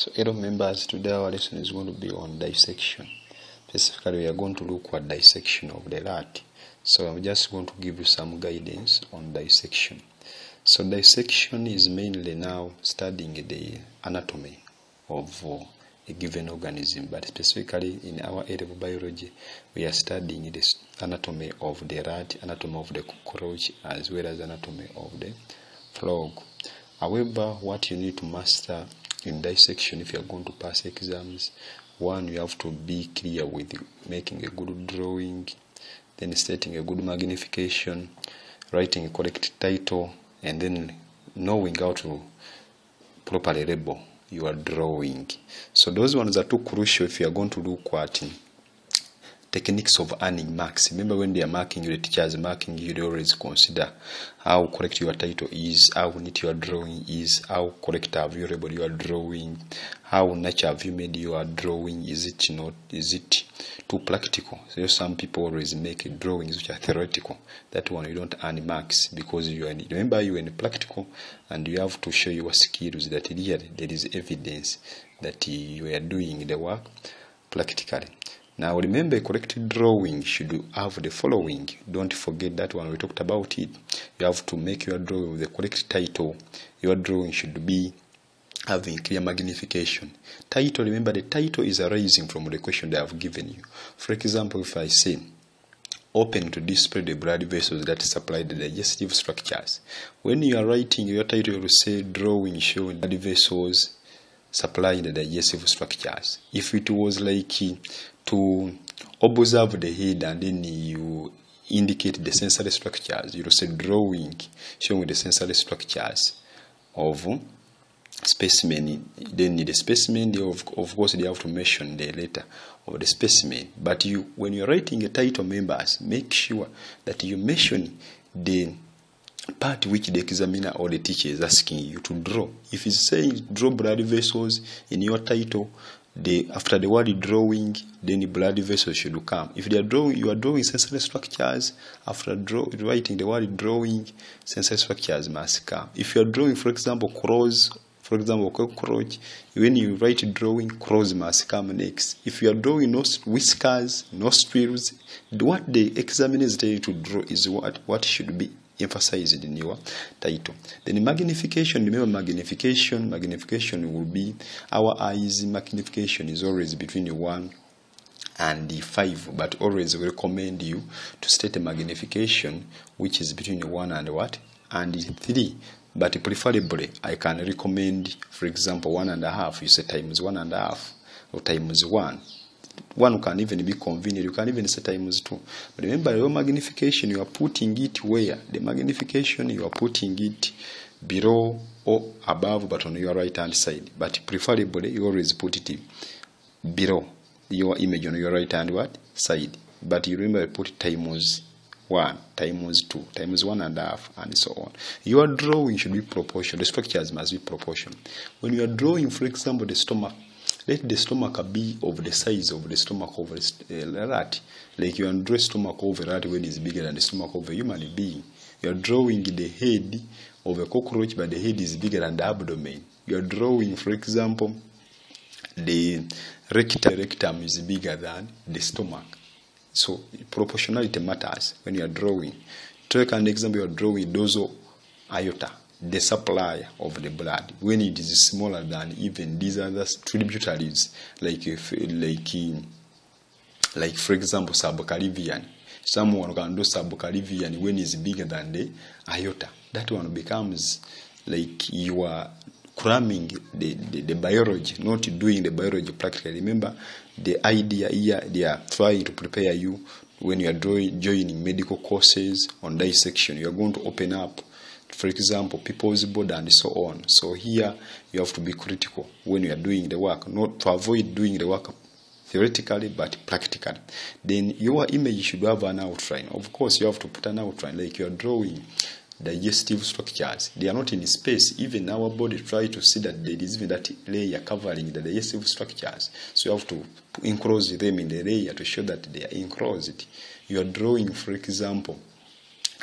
So hello members, today our lesson is going to be on dissection. Specifically we are going to look at dissection of the rat. So I'm just going to give you some guidance on dissection. So dissection is mainly now studying the anatomy of a given organism, but specifically in our area of biology we are studying the anatomy of the rat, anatomy of the cockroach, as well as anatomy of the frog. However, what you need to master in dissection if you are going to pass exams, one, you have to be clear with making a good drawing, then stating a good magnification, writing a correct title, and then knowing how to properly label your drawing. So those ones are too crucial if you are going to look at techniques of earning marks. Remember, when they are marking you, the teacher is marking you, they always consider how correct your title is, how neat your drawing is, how correct have you labeled your drawing, how natural have you made your drawing, is it too practical? So some people always make drawings which are theoretical. That one you don't earn marks, because remember you are in practical and you have to show your skills that really there is evidence that you are doing the work practically. Now remember, a correct drawing should have the following. Don't forget that one, we talked about it. You have to make your drawing with the correct title. Your drawing should be having clear magnification. Title, remember the title is arising from the question they have given you. For example, if I say, open to display the blood vessels that supply the digestive structures. When you are writing your title, you will say drawing showing blood vessels supplying the digestive structures. If it was like to observe the head and then you indicate the sensory structures, you will say drawing showing the sensory structures of specimen. Then the specimen, of course they have to mention the letter of the specimen. But when you're writing a title, members, make sure that you mention the part which the examiner or the teacher is asking you to draw. If it's saying draw blood vessels in your title, after the word drawing, then the blood vessels should come. If you are drawing sensory structures, after writing the word drawing, sensory structures must come. If you are drawing, for example, crows, for example, cockroach, when you write drawing, crows must come next. If you are drawing whiskers, nostrils, what the examiner is telling you to draw is what should be emphasized in your title. Then magnification, remember magnification will be, our eyes magnification is always between 1 and 5, but always we recommend you to state a magnification which is between 1 and 3. But preferably I can recommend, for example, 1.5. You say times 1.5 or times 1. One can even be convenient. You can even say times 2. But remember, your magnification, you are putting it where? The magnification, you are putting it below or above, but on your right hand side. But preferably, you always put it below your image on your right hand side. But you remember, put it times 1, times 2, times 1.5, and so on. Your drawing should be proportional. The structures must be proportional. When you are drawing, for example, the stomach, let the stomach be of the size of the stomach of a rat. Like you draw stomach of a rat when it's bigger than the stomach of a human being. You are drawing the head of a cockroach, but the head is bigger than the abdomen. You are drawing, for example, the rectum is bigger than the stomach. So proportionality matters when you are drawing. Take an example, you are drawing dorsal aorta, the supply of the blood, when it is smaller than even these other tributaries, like for example subclavian. Someone can do subclavian when it's bigger than the aorta. That one becomes like you are cramming the biology, not doing the biology practically. Remember, the idea here, they are trying to prepare you when you are joining medical courses on dissection. You are going to open up, for example, people's body and so on. So here you have to be critical when you are doing the work, not to avoid doing the work theoretically but practically. Then your image should have an outline. Of course, you have to put an outline, like you are drawing digestive structures. They are not in space. Even our body try to see that there is even that layer covering the digestive structures. So you have to enclose them in the layer to show that they are enclosed. You are drawing, for example,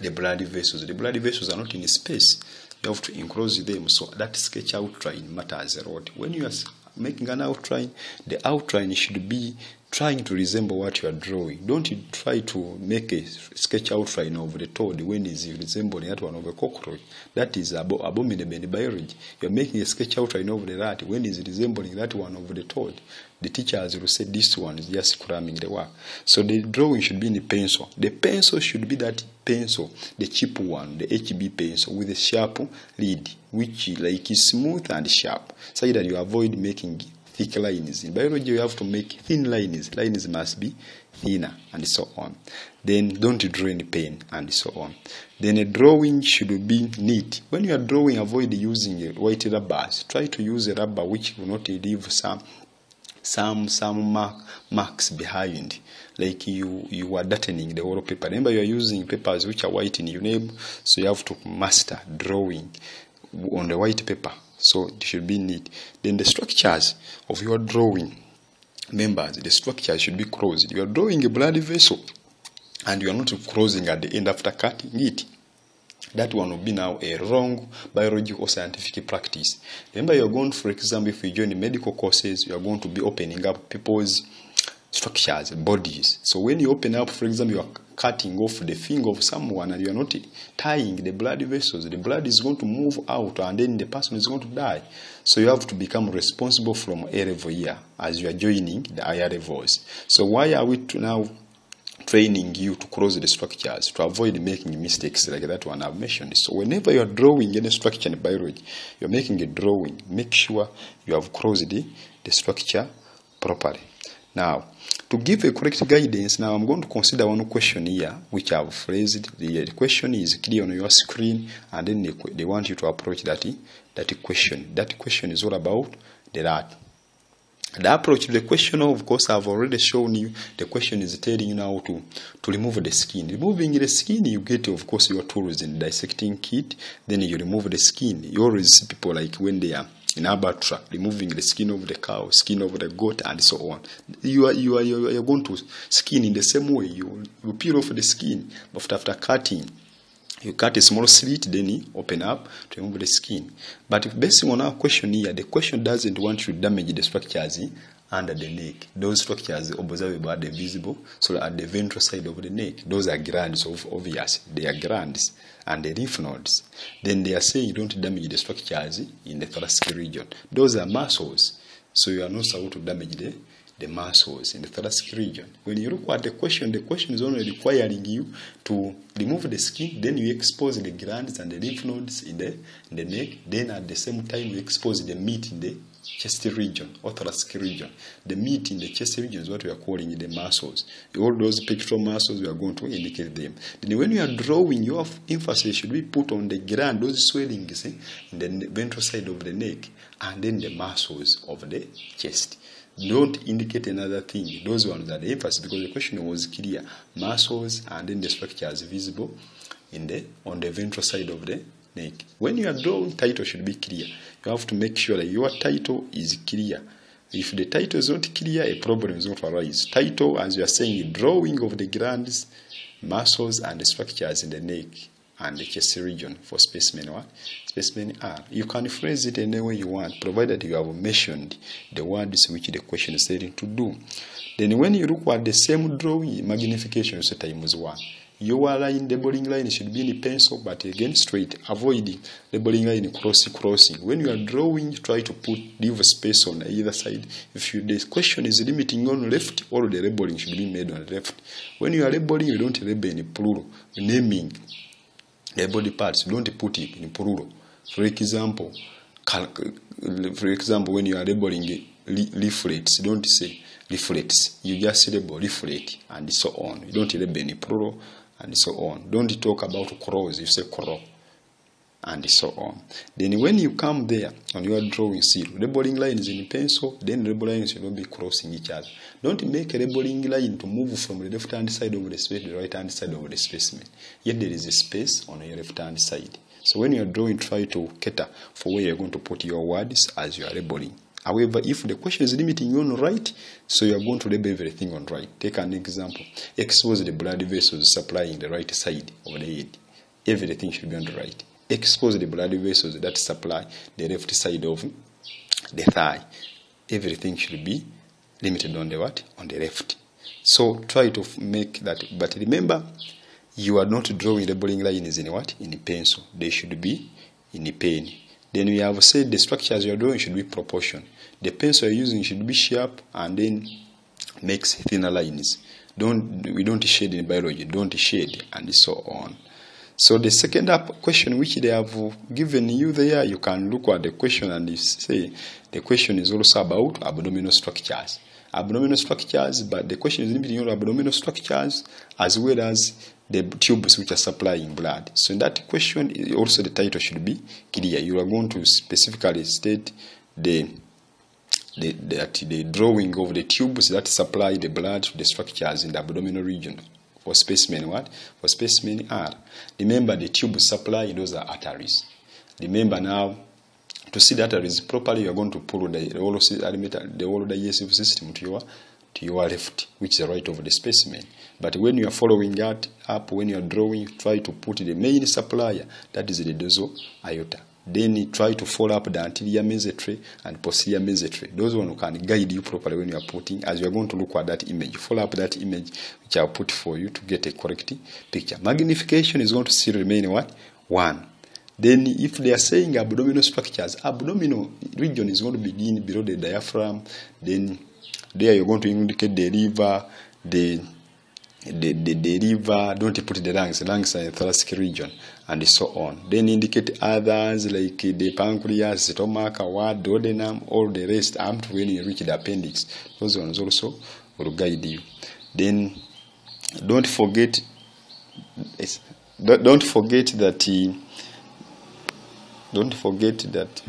the blood vessels. The blood vessels are not in space. You have to enclose them. So that sketch outline matters a lot. When you are making an outline, the outline should be trying to resemble what you are drawing. Don't try to make a sketch outline of the toad when it's resembling that one of a cockroach. That is abominable in biology. You're making a sketch outline of the rat when it's resembling that one of the toad. The teachers will say this one is just cramming the work. So the drawing should be in the pencil. The pencil should be that pencil, the cheap one, the HB pencil with a sharp lead, which like is smooth and sharp, so that you avoid making thick lines. In biology, you have to make thin lines. Lines must be thinner, and so on. Then don't draw any pen, and so on. Then a drawing should be neat. When you are drawing, avoid using white rubbers. Try to use a rubber which will not leave some marks behind, like you are darkening the whole paper. Remember, you are using papers which are white in your name, so you have to master drawing on the white paper. So it should be neat. Then the structures of your drawing, members, the structure should be closed. You are drawing a blood vessel, and you are not closing at the end after cutting it. That one will be now a wrong biological or scientific practice. Remember, you are going, for example, if you join medical courses, you are going to be opening up people's structures, bodies. So when you open up, for example, you are cutting off the finger of someone and you are not tying the blood vessels, the blood is going to move out and then the person is going to die. So you have to become responsible from A level here as you are joining the higher levels. So why are we now training you to close the structures, to avoid making mistakes like that one I've mentioned? So whenever you are drawing any structure in biology, you're making a drawing, make sure you have closed the structure properly. Now, to give a correct guidance, now I'm going to consider one question here, which I've phrased. The question is clear on your screen, and then they want you to approach that question. That question is all about the rat. The approach to the question, of course, I've already shown you. The question is telling you now to remove the skin. Removing the skin, you get, of course, your tools in dissecting kit. Then you remove the skin. You always see people like when they are in abattoir, removing the skin of the cow, skin of the goat, and so on. You are going to skin in the same way. You peel off the skin, but after cutting, you cut a small slit, then you open up to remove the skin. But based on our question here, the question doesn't want you to damage the structures under the neck. Those structures observable at the visible, so at the ventral side of the neck, those are glands, obvious. They are glands and the lymph nodes. Then they are saying don't damage the structures in the thoracic region. Those are muscles, so you are not supposed to damage the muscles in the thoracic region. When you look at the question is only requiring you to remove the skin, then you expose the glands and the lymph nodes in the neck, then at the same time you expose the meat in the chest region or thoracic region. The meat in the chest region is what we are calling the muscles. All those pectoral muscles, we are going to indicate them. Then when you are drawing, your emphasis should be put on the gland, those swellings in the ventral side of the neck, and then the muscles of the chest. Don't indicate another thing. Those ones are the emphasis, because the question was clear. Muscles and then the structures visible on the ventral side of the neck. When you are drawing, title should be clear. You have to make sure that your title is clear. If the title is not clear, a problem is going to arise. Title, as you are saying, drawing of the glands, muscles, and the structures in the neck and the chest region for specimen 1, specimen R. You can phrase it any way you want, provided you have mentioned the words which the question is saying to do. Then when you look at the same drawing, magnification is times 1. Your line, the labeling line should be in pencil, but again straight. Avoid the labeling line crossing. When you are drawing, try to leave a space on either side. If the question is limiting on left, all the labeling should be made on left. When you are labeling, you don't label in plural. Naming the body parts, don't put it in plural. For example, when you are labeling leaflets, don't say leaflets. You just label leaflet and so on. You don't label in plural and so on. Don't talk about crows, you say crow and so on. Then when you come there on your drawing sheet, labeling line is in pencil, then labeling lines should not be crossing each other. Don't make a labeling line to move from the left hand side of the space to the right hand side of the specimen. Yet there is a space on your left hand side. So when you are drawing, try to cater for where you are going to put your words as you are labeling. However, if the question is limiting you on right, so you are going to label everything on right. Take an example. Expose the blood vessels supplying the right side of the head. Everything should be on the right. Expose the blood vessels that supply the left side of the thigh. everything should be limited on the what? On the left. So try to make that, but remember, you are not drawing labeling lines in what? In pencil. They should be in a pen. Then we have said the structures you are drawing should be proportion. The pencil you're using should be sharp and then makes thinner lines. We don't shade in biology. Don't shade and so on. So the second question which they have given you there, you can look at the question and you say the question is also about abdominal structures. Abdominal structures, but the question is limiting on abdominal structures as well as the tubes which are supplying blood. So in that question, also the title should be clear. You are going to specifically state the drawing of the tubes that supply the blood to the structures in the abdominal region. For specimen what? For specimen R. Remember the tubes supply, those are arteries. Remember now, to see the arteries properly, you are going to pull the whole digestive system to your left, which is the right of the specimen. But when you are following that up, when you are drawing, try to put the main supplier, that is the dorsal aorta. Then you try to follow up the anterior mesentery and posterior mesentery. Those one can guide you properly when you are putting, as you are going to look at that image. Follow up that image which I will put for you to get a correct picture. Magnification is going to still remain what? 1. Then if they are saying abdominal structures, abdominal region is going to begin below the diaphragm. Then there you're going to indicate the liver, the liver, don't put the lungs are in the thoracic region, and so on. Then indicate others like the pancreas, stomach, duodenum, all the rest up to when you reach the appendix. Those ones also will guide you. Then don't forget that